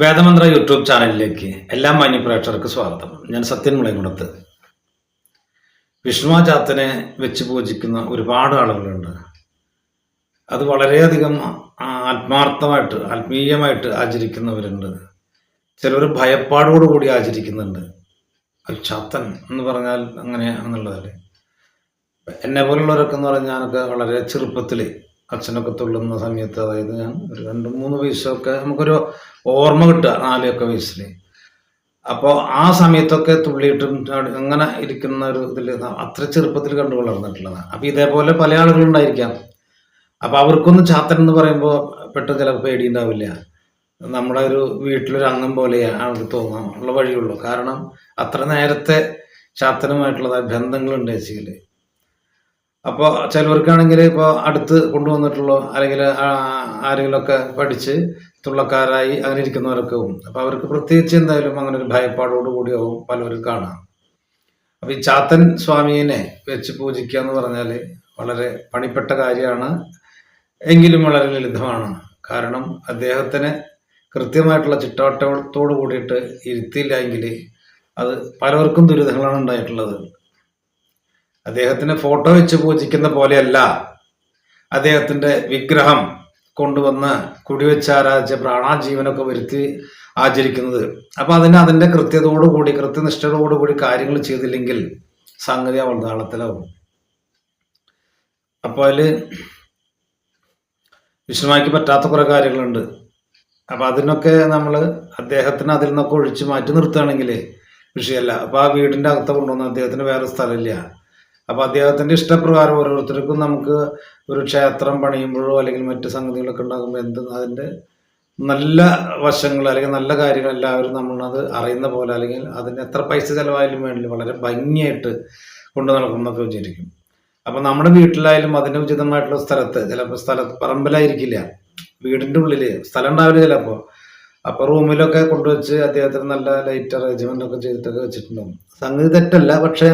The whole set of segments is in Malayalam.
വേദമന്ത്ര യൂട്യൂബ് ചാനലിലേക്ക് എല്ലാ മാന്യപ്രേക്ഷകർക്ക് സ്വാഗതം. ഞാൻ സത്യൻ മുളയങ്കുളത്ത്. വിഷ്ണുവാചാത്തനെ വെച്ച് പൂജിക്കുന്ന ഒരുപാട് ആളുകളുണ്ട്. അത് വളരെയധികം ആത്മാർത്ഥമായിട്ട് ആത്മീയമായിട്ട് ആചരിക്കുന്നവരുണ്ട്. ചിലർ ഭയപ്പാടോടുകൂടി ആചരിക്കുന്നുണ്ട്. ചാത്തൻ എന്ന് പറഞ്ഞാൽ അങ്ങനെ എന്നുള്ളതല്ലേ. എന്നെ പോലുള്ളവരൊക്കെ എന്ന് പറഞ്ഞാൽ ഞാനൊക്കെ വളരെ ചെറുപ്പത്തിൽ അച്ഛനൊക്കെ തുള്ളുന്ന സമയത്ത്, അതായത് ഞാൻ ഒരു 2-3 വയസ്സൊക്കെ നമുക്കൊരു ഓർമ്മ കിട്ടുക, 4 വയസ്സിൽ. അപ്പോൾ ആ സമയത്തൊക്കെ തുള്ളിയിട്ടും അങ്ങനെ ഇരിക്കുന്ന ഒരു ഇതിൽ അത്ര ചെറുപ്പത്തിൽ കണ്ടു വളർന്നിട്ടുള്ളതാണ്. അപ്പോൾ ഇതേപോലെ പല ആളുകളുണ്ടായിരിക്കാം. അപ്പോൾ അവർക്കൊന്നും ചാത്തൻ എന്ന് പറയുമ്പോൾ പെട്ടെന്ന് ചിലപ്പോൾ പേടിയുണ്ടാവില്ല. നമ്മുടെ ഒരു വീട്ടിലൊരു അംഗം പോലെയാണ് അവർക്ക് തോന്നാൻ ഉള്ള വഴിയുള്ളൂ. കാരണം അത്ര നേരത്തെ ചാത്തനുമായിട്ടുള്ളതായ ബന്ധങ്ങളുണ്ട് ചേച്ചിയിൽ. അപ്പോൾ ചിലവർക്കാണെങ്കിൽ ഇപ്പോൾ അടുത്ത് കൊണ്ടുവന്നിട്ടുള്ളൂ, അല്ലെങ്കിൽ ആരെങ്കിലുമൊക്കെ പഠിച്ച് തുള്ളക്കാരായി അങ്ങനെ ഇരിക്കുന്നവരൊക്കെ ആവും. അപ്പോൾ അവർക്ക് പ്രത്യേകിച്ച് എന്തായാലും അങ്ങനെ ഒരു ഭയപ്പാടോടുകൂടിയാവും പലരും കാണാം. അപ്പോൾ ഈ ചാത്തൻ സ്വാമീനെ വെച്ച് പൂജിക്കുക എന്ന് പറഞ്ഞാൽ വളരെ പണിപ്പെട്ട കാര്യമാണ്, എങ്കിലും വളരെ ലളിതമാണ്. കാരണം അദ്ദേഹത്തിന് കൃത്യമായിട്ടുള്ള ചിട്ടവട്ടത്തോട് കൂടിയിട്ട് ഇരുത്തിയില്ല എങ്കിൽ അത് പലർക്കും ദുരിതങ്ങളാണ് ഉണ്ടായിട്ടുള്ളത്. അദ്ദേഹത്തിന് ഫോട്ടോ വെച്ച് പൂജിക്കുന്ന പോലെയല്ല അദ്ദേഹത്തിൻ്റെ വിഗ്രഹം കൊണ്ടുവന്ന് കുടിവെച്ച് ആരാധിച്ച പ്രാണാജീവനൊക്കെ വരുത്തി ആചരിക്കുന്നത്. അപ്പം അതിൻ്റെ കൃത്യതയോടുകൂടി കൃത്യനിഷ്ഠയോടുകൂടി കാര്യങ്ങൾ ചെയ്തില്ലെങ്കിൽ സംഗതി അവതാളത്തിലാവും. അപ്പോൾ അതിൽ വിഷ്ണുമായിക്ക് പറ്റാത്ത കുറേ കാര്യങ്ങളുണ്ട്. അപ്പം അതിനൊക്കെ നമ്മൾ അദ്ദേഹത്തിന് അതിൽ നിന്നൊക്കെ ഒഴിച്ച് മാറ്റി നിർത്തുകയാണെങ്കിൽ വിഷയമല്ല. അപ്പോൾ ആ വീടിൻ്റെ അകത്ത് കൊണ്ടുവന്ന് അദ്ദേഹത്തിന് വേറെ സ്ഥലമില്ല. അപ്പോൾ അദ്ദേഹത്തിൻ്റെ ഇഷ്ടപ്രകാരം ഓരോരുത്തർക്കും നമുക്ക് ഒരു ക്ഷേത്രം പണിയുമ്പോഴോ അല്ലെങ്കിൽ മറ്റ് സംഗതികളൊക്കെ ഉണ്ടാകുമ്പോൾ അതിൻ്റെ നല്ല വശങ്ങൾ അല്ലെങ്കിൽ നല്ല കാര്യങ്ങൾ എല്ലാവരും നമ്മളത് അറിയുന്ന പോലെ, അല്ലെങ്കിൽ അതിന് എത്ര പൈസ ചിലവായാലും വേണ്ടി വളരെ ഭംഗിയായിട്ട് കൊണ്ടു നടക്കുന്നതൊക്കെ വിചാരിക്കും. അപ്പം നമ്മുടെ വീട്ടിലായാലും അതിന് ഉചിതമായിട്ടുള്ള സ്ഥലത്ത്, ചിലപ്പോൾ പറമ്പിലായിരിക്കില്ല, വീടിൻ്റെ ഉള്ളിൽ സ്ഥലം ഉണ്ടാവില്ല ചിലപ്പോൾ. അപ്പോൾ റൂമിലൊക്കെ കൊണ്ടുവച്ച് അദ്ദേഹത്തിന് നല്ല ലൈറ്റ് അറേഞ്ച്മെൻ്റ് ഒക്കെ ചെയ്തിട്ടൊക്കെ വെച്ചിട്ടുണ്ടാകും. സംഗതി തെറ്റല്ല, പക്ഷേ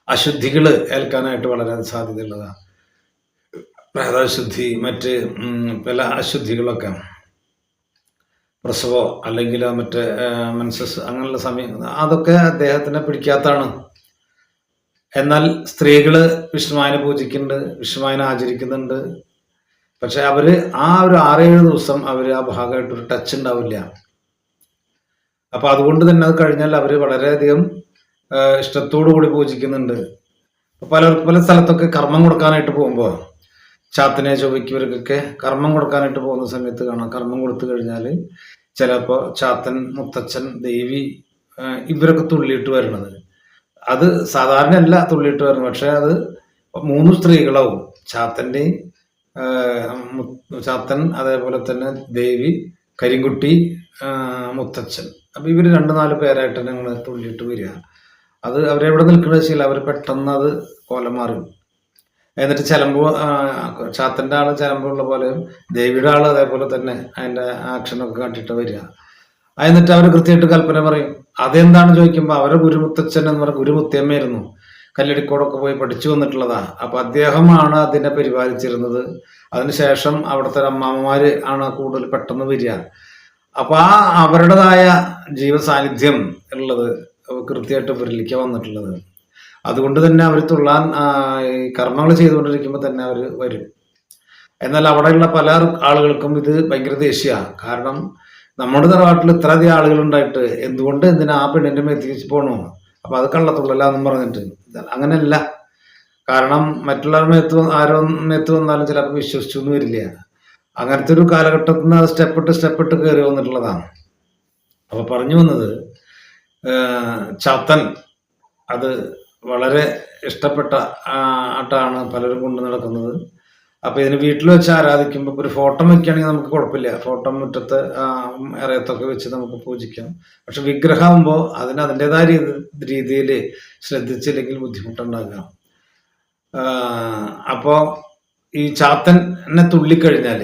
അശുദ്ധികൾ ഏൽക്കാനായിട്ട് വളരെ സാധ്യതയുള്ളതാണ്. പ്രേതാശുദ്ധി, മറ്റ് പല അശുദ്ധികളൊക്കെ, പ്രസവോ അല്ലെങ്കിൽ മറ്റേ മെൻസസ് അങ്ങനെയുള്ള സമയം, അതൊക്കെ അദ്ദേഹത്തിനെ പിടിക്കാത്തതാണ്. എന്നാൽ സ്ത്രീകൾ വിഷ്ണുവായനെ പൂജിക്കുന്നുണ്ട്, വിഷ്ണുവായനെ ആചരിക്കുന്നുണ്ട്. പക്ഷെ അവർ ആ ഒരു 6-7 ദിവസം അവർ ആ ഭാഗമായിട്ടൊരു ടച്ച് ഉണ്ടാവില്ല. അപ്പം അതുകൊണ്ട് തന്നെ അത് കഴിഞ്ഞാൽ അവർ വളരെയധികം ഇഷ്ടത്തോടു കൂടി പൂജിക്കുന്നുണ്ട്. പല സ്ഥലത്തൊക്കെ കർമ്മം കൊടുക്കാനായിട്ട് പോകുമ്പോൾ, ചാത്തനെ ചൊവ്വയ്ക്കവർക്കൊക്കെ കർമ്മം കൊടുക്കാനായിട്ട് പോകുന്ന സമയത്ത് കാണാം, കർമ്മം കൊടുത്തു കഴിഞ്ഞാൽ ചിലപ്പോൾ ചാത്തൻ, മുത്തച്ഛൻ, ദേവി ഇവരൊക്കെ തുള്ളിയിട്ട് വരണത്. അത് സാധാരണ അല്ല തുള്ളിയിട്ട് വരുന്നത്, പക്ഷെ അത് 3 സ്ത്രീകളാവും. ചാത്തൻ, അതേപോലെ തന്നെ ദേവി, കരിങ്കുട്ടി, മുത്തച്ഛൻ. അപ്പം ഇവർ 2-4 പേരായിട്ട് ഞങ്ങൾ തുള്ളിയിട്ട് വരിക. അത് അവരെവിടെ നിൽക്കുന്നത് വെച്ചാൽ അവർ പെട്ടെന്ന് അത് കോലം മാറി. എന്നിട്ട് ചിലമ്പ്, ചാത്തൻ്റെ ആൾ ചിലമ്പുള്ള പോലെ ദേവിയുടെ ആൾ അതേപോലെ തന്നെ അതിൻ്റെ ആക്ഷനൊക്കെ കാട്ടിയിട്ട് വരിക. എന്നിട്ട് അവർ കൃത്യമായിട്ട് കൽപ്പന പറയും. അതെന്താണ് ചോദിക്കുമ്പോൾ അവരുടെ ഗുരുമുത്തച്ഛൻ എന്ന് പറഞ്ഞ ഗുരുമുത്തിയമ്മയായിരുന്നു, കല്ലടിക്കോടൊക്കെ പോയി പഠിച്ചു വന്നിട്ടുള്ളതാ. അപ്പം അദ്ദേഹമാണ് അതിനെ പരിപാലിച്ചിരുന്നത്. അതിനുശേഷം അവിടുത്തെ അമ്മാമ്മമാർ ആണ് കൂടുതൽ പെട്ടെന്ന് വരിക. അപ്പം അവരുടേതായ ജീവസാന്നിധ്യം ഉള്ളത് കൃത്യമായിട്ട് ഇവരിലേക്ക് വന്നിട്ടുള്ളത്. അതുകൊണ്ട് തന്നെ അവർ തുള്ളാൻ കർമ്മങ്ങൾ ചെയ്തുകൊണ്ടിരിക്കുമ്പോൾ തന്നെ അവർ വരും. എന്നാൽ അവിടെയുള്ള പല ആളുകൾക്കും ഇത് ഭയങ്കര ദേഷ്യമാണ്. കാരണം നമ്മുടെ തറവാട്ടിൽ ഇത്രയധികം ആളുകളുണ്ടായിട്ട് എന്തിനാ ആ പെണ്ണിൻ്റെ മേത്തിച്ച് പോകണോ, അപ്പം അത് കള്ളത്തുള്ളലാന്നും പറഞ്ഞിട്ട്. അങ്ങനെയല്ല. കാരണം മറ്റുള്ളവരുടെ മേത്ത് വന്നാലും ചിലപ്പോൾ വിശ്വസിച്ചു എന്ന് വരില്ല. അങ്ങനത്തെ ഒരു കാലഘട്ടത്തിൽ നിന്ന് അത് സ്റ്റെപ്പിട്ട് കയറി വന്നിട്ടുള്ളതാണ്. അപ്പോൾ പറഞ്ഞു വന്നത്, ചാത്തൻ അത് വളരെ ഇഷ്ടപ്പെട്ട ആട്ടാണ് പലരും കൊണ്ട് നടക്കുന്നത്. അപ്പോൾ ഇതിന് വീട്ടിൽ വെച്ച് ആരാധിക്കുമ്പോൾ ഒരു ഫോട്ടോ വയ്ക്കുകയാണെങ്കിൽ നമുക്ക് കുഴപ്പമില്ല, ഫോട്ടോ മുറ്റത്ത് ഇറയത്തൊക്കെ വെച്ച് നമുക്ക് പൂജിക്കാം. പക്ഷെ വിഗ്രഹമാകുമ്പോൾ അതിൻ്റെതായ രീതിയിൽ ശ്രദ്ധിച്ചില്ലെങ്കിൽ ബുദ്ധിമുട്ടുണ്ടാകാം. അപ്പോൾ ഈ ചാത്തനെ തുള്ളിക്കഴിഞ്ഞാൽ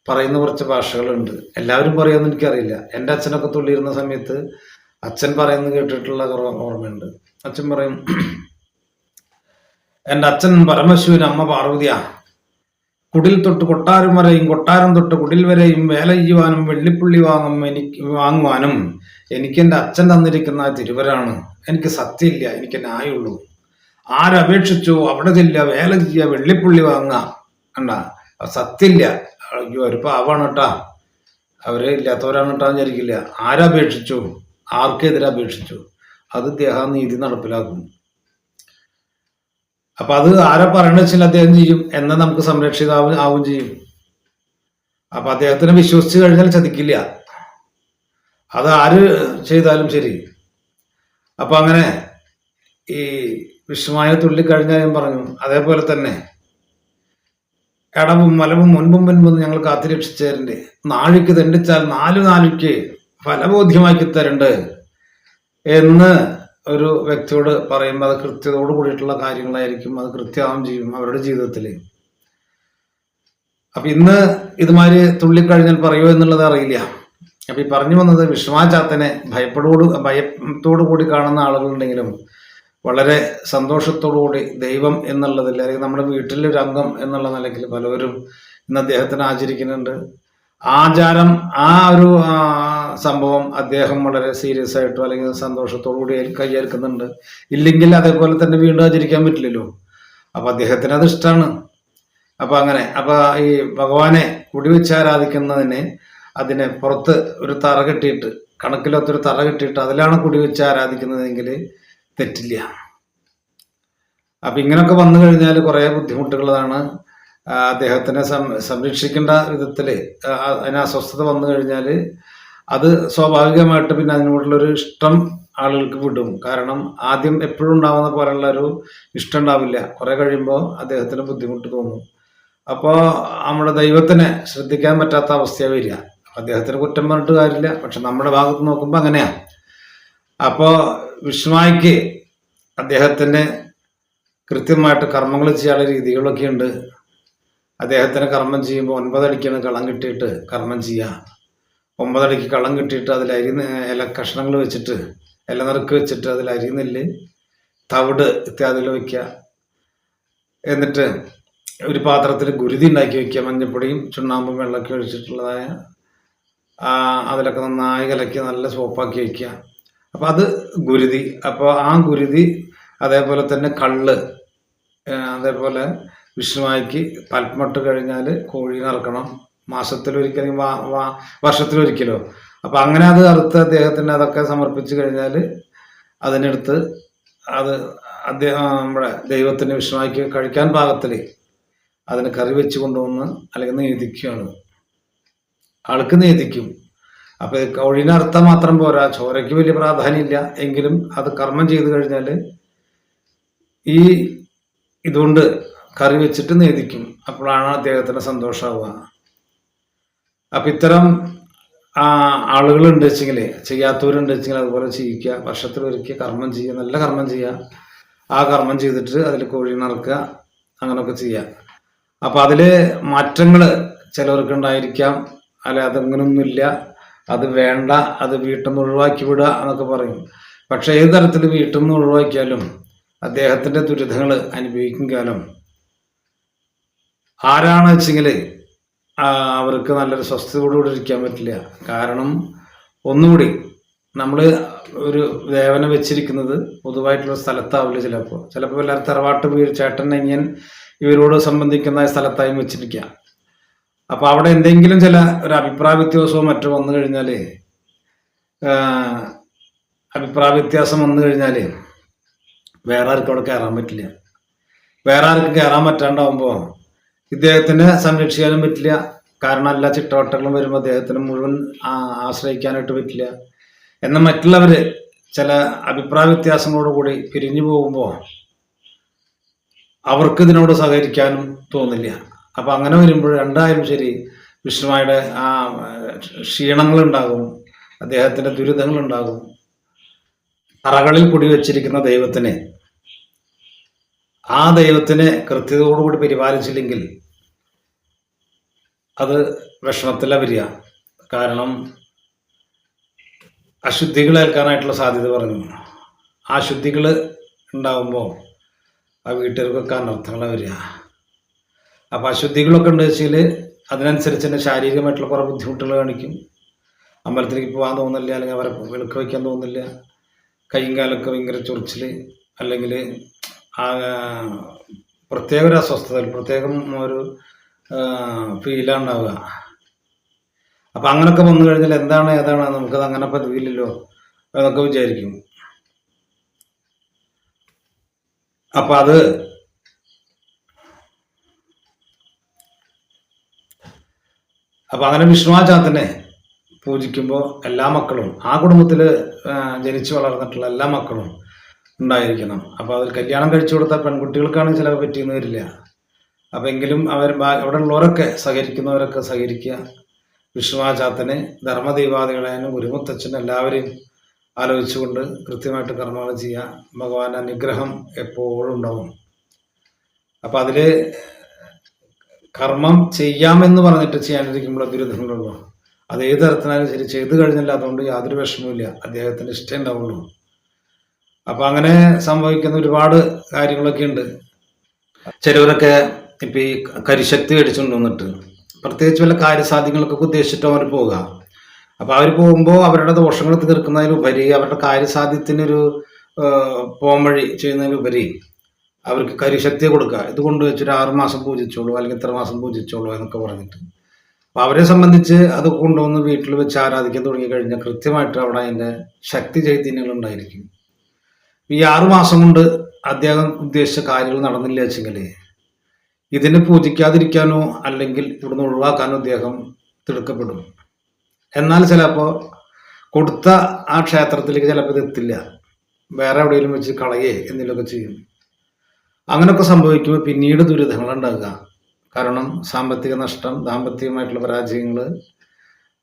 പറയുന്ന കുറച്ച് ഭാഷകളുണ്ട്. എല്ലാവരും പറയുമെന്ന് എനിക്കറിയില്ല. എൻ്റെ അച്ഛനൊക്കെ തുള്ളിയിരുന്ന സമയത്ത് അച്ഛൻ പറയുന്നത് കേട്ടിട്ടുള്ള ഓർമ്മയുണ്ട്. അച്ഛൻ പറയും, എൻ്റെ അച്ഛൻ പരമശിവൻ, അമ്മ പാർവതിയാ, കുടിൽ തൊട്ട് കൊട്ടാരം വരെയും കൊട്ടാരം തൊട്ട് കുടിൽ വരെയും വേല ചെയ്യുവാനും വെള്ളിപ്പുള്ളി വാങ്ങുവാനും എനിക്ക് എൻ്റെ അച്ഛൻ തന്നിരിക്കുന്ന തിരുവരാണ്. എനിക്ക് സത്യമില്ല, എനിക്ക് ന്യായമുള്ളൂ. ആരപേക്ഷിച്ചു അവിടെ ചെല്ലുക, വേല ചെയ്യുക, വെള്ളിപ്പുള്ളി വാങ്ങുക. കണ്ട, സത്യമില്ല. അയ്യോ ഒരു പാവാണ് കേട്ടാ, അവരെ ഇല്ലാത്തവരാണ് കേട്ടാ വിചാരിക്കില്ല. ആരപേക്ഷിച്ചു, ആർക്കെതിരെ അപേക്ഷിച്ചു, അത് ദേഹാനീതി നടപ്പിലാക്കും. അപ്പൊ അത് ആരാ പറയണ വെച്ചാൽ അദ്ദേഹം ചെയ്യും, എന്നാൽ നമുക്ക് സംരക്ഷിതാവും ചെയ്യും. അപ്പൊ അദ്ദേഹത്തിനെ വിശ്വസിച്ച് കഴിഞ്ഞാൽ ചതിക്കില്ല, അത് ആര് ചെയ്താലും ശരി. അപ്പൊ അങ്ങനെ ഈ വിഷമായ തുള്ളിക്കഴിഞ്ഞാൽ ഞാൻ പറഞ്ഞു, അതേപോലെ തന്നെ ഇടവും വലവും മുൻപും മുൻപും ഞങ്ങൾ കാത്തിരക്ഷിച്ചേരണ്ട്, നാഴിക്ക് തെണ്ടിച്ചാൽ 4 നാഴിക്ക് ഫലബോധ്യമാക്കി തരണ്ട് എന്ന് ഒരു വ്യക്തിയോട് പറയുമ്പോൾ അത് കൃത്യതയോട് കൂടിയിട്ടുള്ള കാര്യങ്ങളായിരിക്കും, അത് കൃത്യമാവും ചെയ്യും അവരുടെ ജീവിതത്തിൽ. അപ്പൊ ഇന്ന് ഇതുമാതിരി തുള്ളിക്കഴിഞ്ഞാൽ പറയുമോ എന്നുള്ളത് അറിയില്ല. അപ്പൊ ഈ പറഞ്ഞു വന്നത് വിശ്വാചാത്തനെ ഭയത്തോടു കൂടി കാണുന്ന ആളുകളുണ്ടെങ്കിലും വളരെ സന്തോഷത്തോടുകൂടി ദൈവം എന്നുള്ളതിൽ, അല്ലെങ്കിൽ നമ്മുടെ വീട്ടിലൊരു അംഗം എന്നുള്ള നിലയ്ക്ക് പലവരും ഇന്ന് അദ്ദേഹത്തിന് ആചരിക്കുന്നുണ്ട്. ആചാരം, ആ ഒരു സംഭവം അദ്ദേഹം വളരെ സീരിയസ് ആയിട്ടോ അല്ലെങ്കിൽ സന്തോഷത്തോടു കൂടി കൈയേൽക്കുന്നുണ്ട്. ഇല്ലെങ്കിൽ അതേപോലെ തന്നെ വീണ്ടും ആചരിക്കാൻ പറ്റില്ലല്ലോ. അപ്പൊ അദ്ദേഹത്തിന് അത് ഇഷ്ടമാണ്. അപ്പൊ അങ്ങനെ ഈ ഭഗവാനെ കുടിവെച്ച് ആരാധിക്കുന്നതിന് അതിനെ പുറത്ത് ഒരു തറ കെട്ടിയിട്ട്, കണക്കിലൊത്തൊരു തറ കെട്ടിയിട്ട് അതിലാണ് കുടിവെച്ച് ആരാധിക്കുന്നതെങ്കിൽ തെറ്റില്ല. അപ്പൊ ഇങ്ങനൊക്കെ വന്നു കഴിഞ്ഞാൽ കുറെ ബുദ്ധിമുട്ടുകളാണ്. അദ്ദേഹത്തിനെ സംരക്ഷിക്കേണ്ട വിധത്തില് അതിന് അസ്വസ്ഥത വന്നു കഴിഞ്ഞാൽ അത് സ്വാഭാവികമായിട്ട് പിന്നെ അതിനോടുള്ളൊരു ഇഷ്ടം ആളുകൾക്ക് വിടും. കാരണം ആദ്യം എപ്പോഴും ഉണ്ടാവുന്ന പോലുള്ള ഒരു ഇഷ്ടം ഉണ്ടാവില്ല, കുറെ കഴിയുമ്പോൾ അദ്ദേഹത്തിന് ബുദ്ധിമുട്ട് തോന്നും. അപ്പോൾ നമ്മുടെ ദൈവത്തിനെ ശ്രദ്ധിക്കാൻ പറ്റാത്ത അവസ്ഥ വരിക. അദ്ദേഹത്തിന് കുറ്റം പറഞ്ഞിട്ട് കാര്യമില്ല, പക്ഷെ നമ്മുടെ ഭാഗത്ത് നോക്കുമ്പോൾ അങ്ങനെയാ. അപ്പോ വിഷ്ണുവായിക്ക് അദ്ദേഹത്തിന് കൃത്യമായിട്ട് കർമ്മങ്ങൾ ചെയ്യാനുള്ള രീതികളൊക്കെ ഉണ്ട്. അദ്ദേഹത്തിന് കർമ്മം ചെയ്യുമ്പോൾ 9 അടിക്കാണ് കളം കിട്ടിയിട്ട് കർമ്മം ചെയ്യുക. 9 അടിക്ക് കളം കിട്ടിയിട്ട് അതിൽ ഇല കഷ്ണങ്ങൾ വെച്ചിട്ട്, ഇല നിറക്ക് വെച്ചിട്ട് അതിൽ അരിനെല്ല്, തവിട് ഇത്യാദികൾ വയ്ക്കുക. എന്നിട്ട് ഒരു പാത്രത്തിൽ ഗുരുതി ഉണ്ടാക്കി വയ്ക്കുക, മഞ്ഞപ്പൊടിയും ചുണ്ണാമ്പും വെള്ളമൊക്കെ ഒഴിച്ചിട്ടുള്ളതായ, അതിലൊക്കെ നന്നായി കലക്കി നല്ല സോപ്പാക്കി വയ്ക്കുക. അപ്പം അത് ഗുരുതി. അപ്പോൾ ആ ഗുരുതി, അതേപോലെ തന്നെ കള്ള്, അതേപോലെ വിഷ്ണുവായിക്ക് പൽമട്ട് കഴിഞ്ഞാൽ കോഴീനെ ഇറക്കണം, മാസത്തിലൊരിക്കൽ വർഷത്തിലൊരിക്കലോ. അപ്പം അങ്ങനെ അത് അറുത്ത് അദ്ദേഹത്തിന് അതൊക്കെ സമർപ്പിച്ച് കഴിഞ്ഞാൽ അതിനെടുത്ത് അത് നമ്മുടെ ദൈവത്തിന് വിഷ്ണുവായിക്ക് കഴിക്കാൻ പാകത്തിൽ അതിന് കറി വെച്ച് കൊണ്ടുവന്ന് അല്ലെങ്കിൽ നീതിക്കുകയാണ്, ആൾക്ക് നീതിക്കും. അപ്പൊ കോഴീനെ അറുത്താൽ മാത്രം പോരാ, ചോരയ്ക്ക് വലിയ പ്രാധാന്യമില്ല എങ്കിലും അത് കർമ്മം ചെയ്തു കഴിഞ്ഞാൽ ഈ ഇതുകൊണ്ട് കറി വെച്ചിട്ട് നേദിക്കും. അപ്പോഴാണ് അദ്ദേഹത്തിന് സന്തോഷമാവുക. അപ്പൊ ഇത്തരം ആളുകളുണ്ട് വെച്ചെങ്കിൽ, ചെയ്യാത്തവരുണ്ട് വെച്ചെങ്കിൽ അതുപോലെ ചെയ്യിക്കുക. വർഷത്തിലൊരിക്കൽ കർമ്മം ചെയ്യുക, നല്ല കർമ്മം ചെയ്യുക. ആ കർമ്മം ചെയ്തിട്ട് അതിൽ കോഴീനെ ഇറക്കുക, അങ്ങനെയൊക്കെ ചെയ്യുക. അപ്പൊ അതില് മാറ്റങ്ങൾ ചിലവർക്ക് ഉണ്ടായിരിക്കാം, അല്ലെ അതങ്ങനൊന്നുമില്ല, അത് വേണ്ട, അത് വീട്ടിൽ നിന്ന് ഒഴിവാക്കി വിടുക എന്നൊക്കെ പറയും. പക്ഷെ ഏത് തരത്തിൽ വീട്ടിൽ നിന്ന് ഒഴിവാക്കിയാലും അദ്ദേഹത്തിന്റെ ദുരിതങ്ങൾ അനുഭവിക്കും കാലം ആരാണ് വെച്ചെങ്കിൽ അവർക്ക് നല്ലൊരു സ്വസ്ഥതയോടുകൂടി ഇരിക്കാൻ പറ്റില്ല. കാരണം ഒന്നുകൂടി നമ്മൾ ഒരു ദേവനെ വെച്ചിരിക്കുന്നത് പൊതുവായിട്ടുള്ള സ്ഥലത്താവില്ല, ചിലപ്പോൾ എല്ലാവരും തറവാട്ട് ചേട്ടൻ അനിയൻ ഇവരോട് സംബന്ധിക്കുന്ന സ്ഥലത്തായും വെച്ചിരിക്കുക. അപ്പൊ അവിടെ എന്തെങ്കിലും ചില ഒരു അഭിപ്രായ വ്യത്യാസമോ മറ്റോ വന്നു കഴിഞ്ഞാല്, അഭിപ്രായ വ്യത്യാസം വന്നു കഴിഞ്ഞാല് വേറെ ആർക്കും അവിടെ കയറാൻ പറ്റില്ല. വേറെ ആർക്കും കയറാൻ പറ്റാണ്ടാവുമ്പോ ഇദ്ദേഹത്തിനെ സംരക്ഷിക്കാനും പറ്റില്ല. കാരണം എല്ലാ ചിട്ടവട്ടങ്ങളും വരുമ്പോൾ അദ്ദേഹത്തിന് മുഴുവൻ ആശ്രയിക്കാനായിട്ട് പറ്റില്ല. എന്നാൽ മറ്റുള്ളവര് ചില അഭിപ്രായ വ്യത്യാസങ്ങളോടുകൂടി പിരിഞ്ഞു പോകുമ്പോൾ അവർക്ക് ഇതിനോട് സഹകരിക്കാനും തോന്നില്ല. അപ്പൊ അങ്ങനെ വരുമ്പോൾ രണ്ടായാലും ശരി വിഷ്ണുവായുടെ ആ ക്ഷീണങ്ങളുണ്ടാകും, അദ്ദേഹത്തിന്റെ ദുരിതങ്ങളുണ്ടാകും. തറകളിൽ കുടിവെച്ചിരിക്കുന്ന ആ ദൈവത്തിനെ കൃത്യതയോടുകൂടി പരിപാലിച്ചില്ലെങ്കിൽ അത് വിഷമത്തില വരിക. കാരണം അശുദ്ധികൾ ഏൽക്കാനായിട്ടുള്ള സാധ്യത പറഞ്ഞു. ആ ശുദ്ധികൾ ഉണ്ടാകുമ്പോൾ ആ വീട്ടുകാർക്കൊക്കെ അനർത്ഥങ്ങളെ വരിക. അപ്പോൾ അശുദ്ധികളൊക്കെ ഉണ്ട് വെച്ചാൽ അതിനനുസരിച്ച് തന്നെ ശാരീരികമായിട്ടുള്ള കുറേ ബുദ്ധിമുട്ടുകൾ കാണിക്കും. അമ്പലത്തിലേക്ക് പോകാൻ തോന്നില്ല, അല്ലെങ്കിൽ അവരെ വിളക്ക് വയ്ക്കാൻ തോന്നില്ല, കൈയും കാലൊക്കെ ഭയങ്കര ചൊറിച്ചിൽ, അല്ലെങ്കിൽ ആ പ്രത്യേക ഒരു അസ്വസ്ഥത, പ്രത്യേകം ഒരു ഫീലാണ് ഉണ്ടാവുക. അപ്പം അങ്ങനെയൊക്കെ വന്നു കഴിഞ്ഞാൽ എന്താണ് ഏതാണ് നമുക്കത് അങ്ങനെ പതിവില്ലല്ലോ എന്നൊക്കെ വിചാരിക്കും. അപ്പം അങ്ങനെ വിഷ്ണുവാചാത്തനെ പൂജിക്കുമ്പോൾ എല്ലാ മക്കളും, ആ കുടുംബത്തിൽ ജനിച്ചു വളർന്നിട്ടുള്ള എല്ലാ മക്കളും ഉണ്ടായിരിക്കണം. അപ്പോൾ അതിൽ കല്യാണം കഴിച്ചു കൊടുത്ത പെൺകുട്ടികൾക്കാണെങ്കിൽ ചിലപ്പോൾ പറ്റിയെന്ന് വരില്ല. അപ്പം എങ്കിലും അവിടെ ഉള്ളവരൊക്കെ സഹകരിക്കുന്നവരൊക്കെ സഹകരിക്കുക. വിഷ്ണുവാചാത്തന്, ധർമ്മദൈവാദികളായാലും ഗുരുമുത്തച്ഛനും എല്ലാവരെയും ആലോചിച്ചുകൊണ്ട് കൃത്യമായിട്ട് കർമ്മങ്ങൾ ചെയ്യുക. ഭഗവാന്റെ അനുഗ്രഹം എപ്പോഴും ഉണ്ടാവും. അപ്പം അതിൽ കർമ്മം ചെയ്യാമെന്ന് പറഞ്ഞിട്ട് ചെയ്യാനിരിക്കുമ്പോൾ ദുരിതങ്ങളുള്ളൂ. അത് ഏത് തരത്തിനാലും ശരി ചെയ്തു കഴിഞ്ഞില്ല, അതുകൊണ്ട് യാതൊരു വിഷമവുമില്ല, അദ്ദേഹത്തിന് ഇഷ്ടം ഉണ്ടാവുള്ളൂ. അപ്പം അങ്ങനെ സംഭവിക്കുന്ന ഒരുപാട് കാര്യങ്ങളൊക്കെ ഉണ്ട്. ചിലവരൊക്കെ ഇപ്പം ഈ കരിശക്തി മേടിച്ചുകൊണ്ട് വന്നിട്ട് പ്രത്യേകിച്ച് വല്ല കാര്യസാധ്യങ്ങൾക്കൊക്കെ ഉദ്ദേശിച്ചിട്ട് അവർ പോകുക. അപ്പോൾ അവർ പോകുമ്പോൾ അവരുടെ ദോഷങ്ങൾ തീർക്കുന്നതിനുപരി അവരുടെ കാര്യസാധ്യത്തിനൊരു പോംവഴി ചെയ്യുന്നതിനുപരി അവർക്ക് കരിശക്തിയെ കൊടുക്കുക. ഇത് കൊണ്ടുവച്ചൊരു 6 മാസം പൂജിച്ചോളൂ, അല്ലെങ്കിൽ ഇത്ര മാസം പൂജിച്ചോളൂ എന്നൊക്കെ പറഞ്ഞിട്ട്. അപ്പം അവരെ സംബന്ധിച്ച് അത് കൊണ്ടുവന്ന് വീട്ടിൽ വെച്ച് ആരാധിക്കാൻ തുടങ്ങിക്കഴിഞ്ഞാൽ കൃത്യമായിട്ട് അവിടെ അതിൻ്റെ ശക്തി ചൈതന്യങ്ങൾ ഉണ്ടായിരിക്കും. ഈ 6 മാസം കൊണ്ട് അദ്ദേഹം ഉദ്ദേശിച്ച കാര്യങ്ങൾ നടന്നില്ല വെച്ചെങ്കിൽ ഇതിനെ പൂജിക്കാതിരിക്കാനോ അല്ലെങ്കിൽ ഇവിടുന്ന് ഒഴിവാക്കാനോ അദ്ദേഹം തിടുക്കപ്പെടും. എന്നാൽ ചിലപ്പോൾ കൊടുത്ത ആ ക്ഷേത്രത്തിലേക്ക് ചിലപ്പോൾ ഇത് എത്തില്ല, വേറെ എവിടെയെങ്കിലും വെച്ച് കളയേ എന്തെങ്കിലുമൊക്കെ ചെയ്യും. അങ്ങനെയൊക്കെ സംഭവിക്കുമ്പോൾ പിന്നീട് ദുരിതങ്ങൾ ഉണ്ടാകുക. കാരണം സാമ്പത്തിക നഷ്ടം, ദാമ്പത്തികമായിട്ടുള്ള പരാജയങ്ങൾ,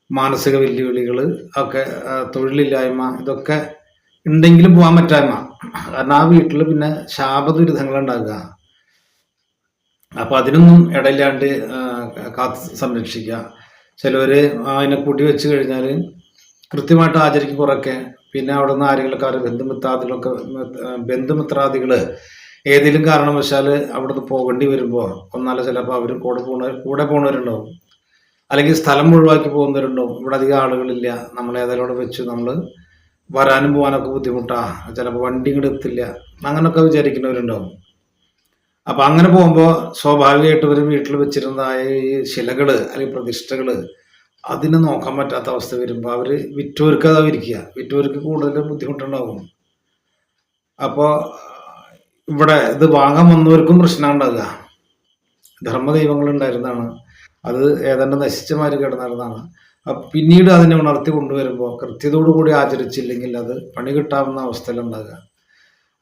മാനസിക വെല്ലുവിളികൾ ഒക്കെ, തൊഴിലില്ലായ്മ, ഇതൊക്കെ ഉണ്ടെങ്കിലും പോകാൻ പറ്റായ്മ. കാരണം ആ വീട്ടിൽ പിന്നെ ശാപദുരിതങ്ങൾ ഉണ്ടാകുക. അപ്പം അതിനൊന്നും ഇടയില്ലാണ്ട് കാത്ത് സംരക്ഷിക്കുക. ചിലവർ അതിനെ കൂട്ടി വെച്ച് കഴിഞ്ഞാൽ കൃത്യമായിട്ട് ആചരിക്കും കുറേയൊക്കെ. പിന്നെ അവിടെ നിന്ന് ആരെങ്കിലുമൊക്കെ അവരുടെ ബന്ധുമിത്രാദികൾ ഏതെങ്കിലും കാരണവശാൽ അവിടുന്ന് പോകേണ്ടി വരുമ്പോൾ ഒന്നാലും ചിലപ്പോൾ അവർ കൂടെ പോകുന്നവരുണ്ടാവും, അല്ലെങ്കിൽ സ്ഥലം ഒഴിവാക്കി പോകുന്നവരുണ്ടാവും. ഇവിടെ അധികം ആളുകളില്ല, നമ്മൾ ഏതായാലും വെച്ച് നമ്മൾ വരാനും പോകാനൊക്കെ ബുദ്ധിമുട്ടാണ്, ചിലപ്പോൾ വണ്ടി ഇങ്ങോട്ട് എത്തില്ല, അങ്ങനെയൊക്കെ വിചാരിക്കുന്നവരുണ്ടാവും. അപ്പം അങ്ങനെ പോകുമ്പോൾ സ്വാഭാവികമായിട്ട് ഇവർ വീട്ടിൽ വെച്ചിരുന്നതായ ഈ ശിലകൾ അല്ലെങ്കിൽ പ്രതിഷ്ഠകൾ അതിനെ നോക്കാൻ പറ്റാത്ത അവസ്ഥ വരുമ്പോൾ അവർ വിറ്റോർക്ക് അതാ ഇരിക്കുക, വിറ്റോർക്ക് കൂടുതൽ ബുദ്ധിമുട്ടുണ്ടാകും. അപ്പോൾ ഇവിടെ ഇത് വാങ്ങാൻ വന്നവർക്കും പ്രശ്നം ഉണ്ടാകുക. ധർമ്മദൈവങ്ങൾ ഉണ്ടായിരുന്നതാണ്, അത് ഏതാണ്ട് നശിച്ചമാര് കിടന്നിരുന്നതാണ്. പിന്നീട് അതിനെ ഉണർത്തി കൊണ്ടുവരുമ്പോൾ കൃത്യതയോടുകൂടി ആചരിച്ചില്ലെങ്കിൽ അത് പണി കിട്ടാവുന്ന അവസ്ഥയിലുണ്ടാകുക.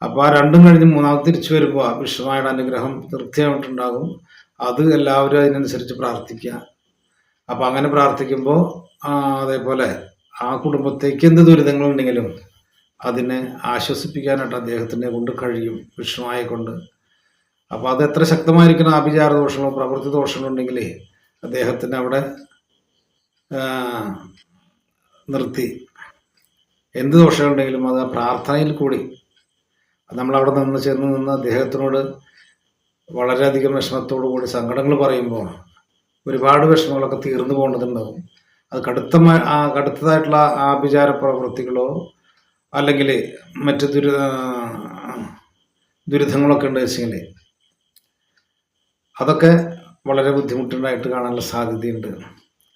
അപ്പോൾ ആ രണ്ടും കഴിഞ്ഞ് മൂന്നാമത് തിരിച്ചു വരുമ്പോൾ വിഷ്ണുവായുടെ അനുഗ്രഹം തീർച്ചയായിട്ടുണ്ടാകും. അത് എല്ലാവരും അതിനനുസരിച്ച് പ്രാർത്ഥിക്കുക. അപ്പം അങ്ങനെ പ്രാർത്ഥിക്കുമ്പോൾ അതേപോലെ ആ കുടുംബത്തേക്ക് എന്ത് ദുരിതങ്ങളുണ്ടെങ്കിലും അതിനെ ആശ്വസിപ്പിക്കാനായിട്ട് അദ്ദേഹത്തിനെ കൊണ്ട് കഴിയും, വിഷ്ണുവായെ കൊണ്ട്. അപ്പോൾ അത് എത്ര ശക്തമായിരിക്കണം, ആഭിചാര ദോഷങ്ങളോ പ്രവൃത്തി ദോഷങ്ങളോ ഉണ്ടെങ്കിൽ അദ്ദേഹത്തിന് അവിടെ നിർത്തി എന്ത് ദോഷമുണ്ടെങ്കിലും അത് പ്രാർത്ഥനയിൽ കൂടി നമ്മളവിടെ ചെന്ന് അദ്ദേഹത്തിനോട് വളരെയധികം വിഷമത്തോടു കൂടി സങ്കടങ്ങൾ പറയുമ്പോൾ ഒരുപാട് വിഷമങ്ങളൊക്കെ തീർന്നു പോകേണ്ടതുണ്ടാവും. അത് കടുത്തതായിട്ടുള്ള ആഭിചാര പ്രവൃത്തികളോ അല്ലെങ്കിൽ മറ്റ് ദുരിതങ്ങളൊക്കെ ഉണ്ട് വെച്ചെങ്കിൽ അതൊക്കെ വളരെ ബുദ്ധിമുട്ടുണ്ടായിട്ട് കാണാനുള്ള സാധ്യതയുണ്ട്.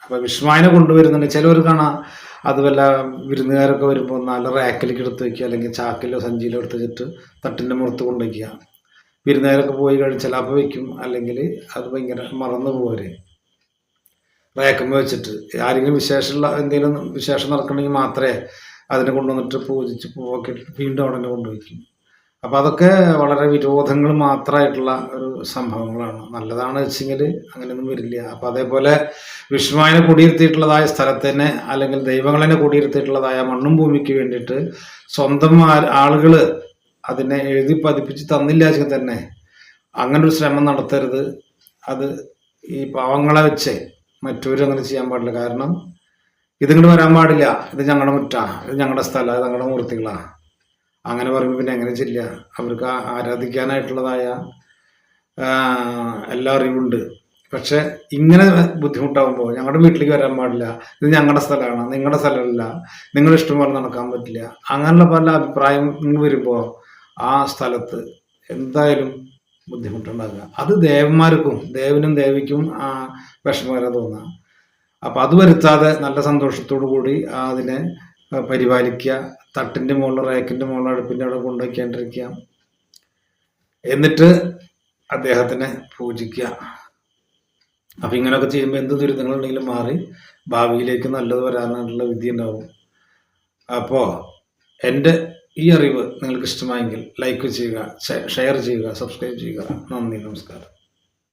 അപ്പോൾ വിഷ്ണുവിനെ കൊണ്ടുവരുന്നുണ്ട്. ചിലവർ കാണാം അത് വല്ല വിരുന്നുകാരൊക്കെ വരുമ്പോൾ നല്ല റാക്കിലേക്ക് എടുത്ത് വയ്ക്കുക, അല്ലെങ്കിൽ ചാക്കിലോ സഞ്ചിയിലോ എടുത്ത് വെച്ചിട്ട് തട്ടിൻ്റെ മുറത്ത് കൊണ്ടുവയ്ക്കുക. വിരുന്നുകാരൊക്കെ പോയി കഴിച്ച് ചിലപ്പോൾ വയ്ക്കും, അല്ലെങ്കിൽ അത് ഭയങ്കര മറന്നു പോവര് റാക്കുമ്പോൾ വെച്ചിട്ട്. ആരെങ്കിലും എന്തെങ്കിലും വിശേഷം നടക്കണമെങ്കിൽ മാത്രമേ അതിനെ കൊണ്ടുവന്നിട്ട് പൂജിച്ച് പൂവൊക്കെ ഇട്ടിട്ട് വീണ്ടും അവിടെ തന്നെ കൊണ്ടുവയ്ക്കും. അപ്പോൾ അതൊക്കെ വളരെ വിരോധങ്ങൾ മാത്രമായിട്ടുള്ള ഒരു സംഭവങ്ങളാണ്. നല്ലതാണ് വെച്ചെങ്കിൽ അങ്ങനെയൊന്നും വരില്ല. അപ്പോൾ അതേപോലെ വിഷ്ണുവിനെ കുടിയിരുത്തിയിട്ടുള്ളതായ സ്ഥലത്തിനെ അല്ലെങ്കിൽ ദൈവങ്ങളെ കുടിയിരുത്തിയിട്ടുള്ളതായ മണ്ണും ഭൂമിക്ക് വേണ്ടിയിട്ട് സ്വന്തം ആളുകൾ അതിനെ എഴുതി പതിപ്പിച്ച് തന്നില്ല വെച്ചെങ്കിൽ തന്നെ അങ്ങനൊരു ശ്രമം നടത്തരുത്. അത് ഈ പാവങ്ങളെ വെച്ച് മറ്റൊരു അങ്ങനെ ചെയ്യാൻ പാടില്ല. കാരണം ഇതിങ്ങോട്ട് വരാൻ പാടില്ല, ഇത് ഞങ്ങളുടെ മുറ്റാ, ഇത് ഞങ്ങളുടെ സ്ഥലം, ഇത് ഞങ്ങളുടെ മൂർത്തികളാണ്, അങ്ങനെ പറയുമ്പോൾ പിന്നെ എങ്ങനെ ചെല്ലുക? അവർക്ക് ആരാധിക്കാനായിട്ടുള്ളതായ എല്ലാ അറിവുണ്ട്. പക്ഷെ ഇങ്ങനെ ബുദ്ധിമുട്ടാകുമ്പോൾ ഞങ്ങളുടെ വീട്ടിലേക്ക് വരാൻ പാടില്ല, ഇത് ഞങ്ങളുടെ സ്ഥലമാണ്, നിങ്ങളുടെ സ്ഥലമല്ല, നിങ്ങളുടെ ഇഷ്ടം പോലെ നടക്കാൻ പറ്റില്ല, അങ്ങനെയുള്ള പല അഭിപ്രായങ്ങൾ വരുമ്പോൾ ആ സ്ഥലത്ത് എന്തായാലും ബുദ്ധിമുട്ടുണ്ടാകുക. അത് ദേവന്മാർക്കും ദേവനും ദേവിക്കും വിഷമകരം തോന്നുക. അപ്പം അത് വരുത്താതെ നല്ല സന്തോഷത്തോടു കൂടി അതിനെ പരിപാലിക്കുക. തട്ടിൻ്റെ മുകളിൽ, റാക്കിൻ്റെ മുകളിൽ, അടുപ്പിൻ്റെ അവിടെ കൊണ്ടുവയ്ക്കാണ്ടിരിക്കുക. എന്നിട്ട് അദ്ദേഹത്തിനെ പൂജിക്കുക. അപ്പം ഇങ്ങനെയൊക്കെ ചെയ്യുമ്പോൾ എന്ത് ദുരിതങ്ങളുണ്ടെങ്കിലും മാറി ഭാവിയിലേക്ക് നല്ലത് വരാനുള്ള വിധി ഉണ്ടാവും. അപ്പോൾ എൻ്റെ ഈ അറിവ് നിങ്ങൾക്ക് ഇഷ്ടമായെങ്കിൽ ലൈക്ക് ചെയ്യുക, ഷെയർ ചെയ്യുക, സബ്സ്ക്രൈബ് ചെയ്യുക. നന്ദി, നമസ്കാരം.